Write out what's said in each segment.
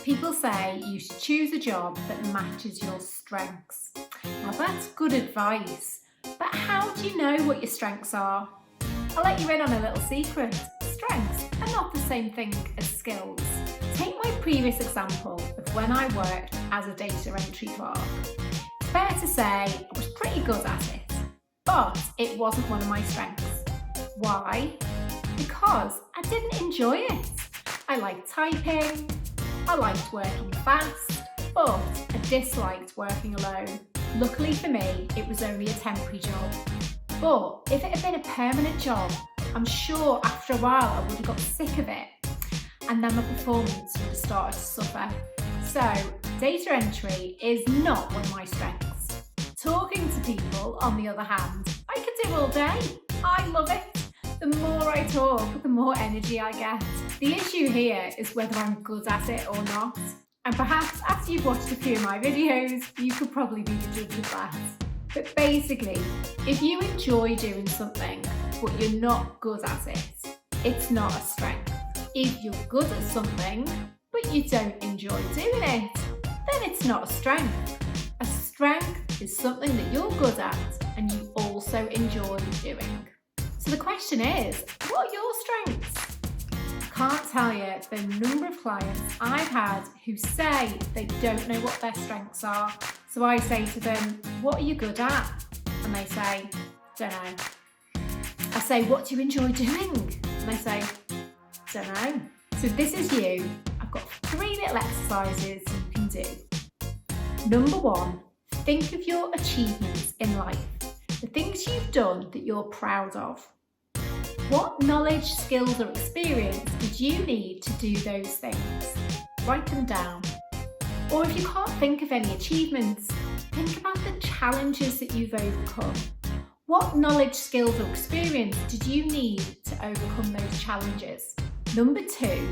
People say you should choose a job that matches your strengths. Now that's good advice, but how do you know what your strengths are? I'll let you in on a little secret. Strengths are not the same thing as skills. Take my previous example of when I worked as a data entry clerk. It's fair to say I was pretty good at it, but it wasn't one of my strengths. Why? Because I didn't enjoy it. I liked typing, I liked working fast, but I disliked working alone. Luckily for me, it was only a temporary job. But if it had been a permanent job, I'm sure after a while I would have got sick of it, and then my performance would have started to suffer. So, data entry is not one of my strengths. Talking to people, on the other hand, I could do all day. I love it. The more I talk, the more energy I get. The issue here is whether I'm good at it or not. And perhaps after you've watched a few of my videos, you could probably be the judge of that. But basically, if you enjoy doing something, but you're not good at it, it's not a strength. If you're good at something, but you don't enjoy doing it, then it's not a strength. A strength is something that you're good at and you also enjoy doing. So the question is, what are your strengths? I can't tell you the number of clients I've had who say they don't know what their strengths are. So I say to them, what are you good at? And they say, don't know. I say, what do you enjoy doing? And they say, don't know. So this is you. I've got 3 little exercises you can do. Number 1, think of your achievements in life. The things you've done that you're proud of. What knowledge, skills or experience did you need to do those things? Write them down. Or if you can't think of any achievements, think about the challenges that you've overcome. What knowledge, skills or experience did you need to overcome those challenges? Number 2,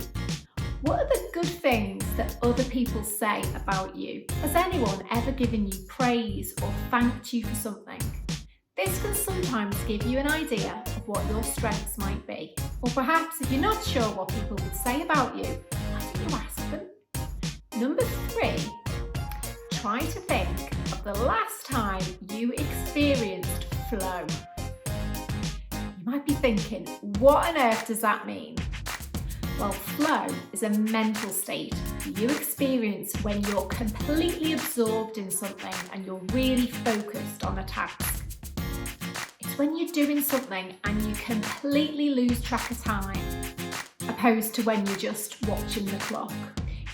what are the good things that other people say about you? Has anyone ever given you praise or thanked you for something? This can sometimes give you an idea of what your strengths might be. Or perhaps if you're not sure what people would say about you, why don't you ask them? Number 3, try to think of the last time you experienced flow. You might be thinking, what on earth does that mean? Well, flow is a mental state that you experience when you're completely absorbed in something and you're really focused on a task. It's when you're doing something and you completely lose track of time, opposed to when you're just watching the clock.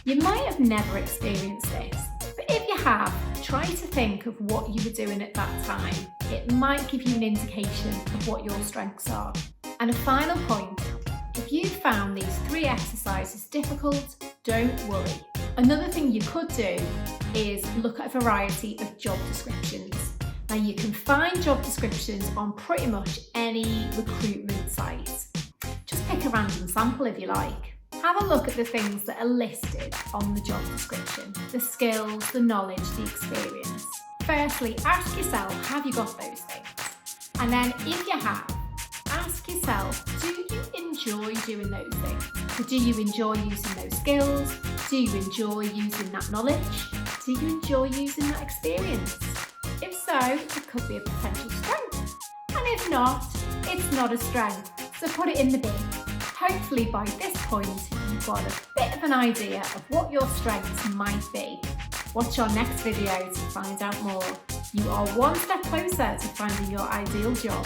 You might have never experienced this, but if you have, try to think of what you were doing at that time. It might give you an indication of what your strengths are. And a final point, if you found these 3 exercises difficult, don't worry. Another thing you could do is look at a variety of job descriptions. Now you can find job descriptions on pretty much any recruitment site. Just pick a random sample if you like. Have a look at the things that are listed on the job description, the skills, the knowledge, the experience. Firstly, ask yourself, have you got those things? And then if you have, ask yourself, do you enjoy doing those things? So do you enjoy using those skills? Do you enjoy using that knowledge? Do you enjoy using that experience? If so, it could be a potential strength. And if not, it's not a strength. So put it in the bin. Hopefully by this point, you've got a bit of an idea of what your strengths might be. Watch our next video to find out more. You are one step closer to finding your ideal job.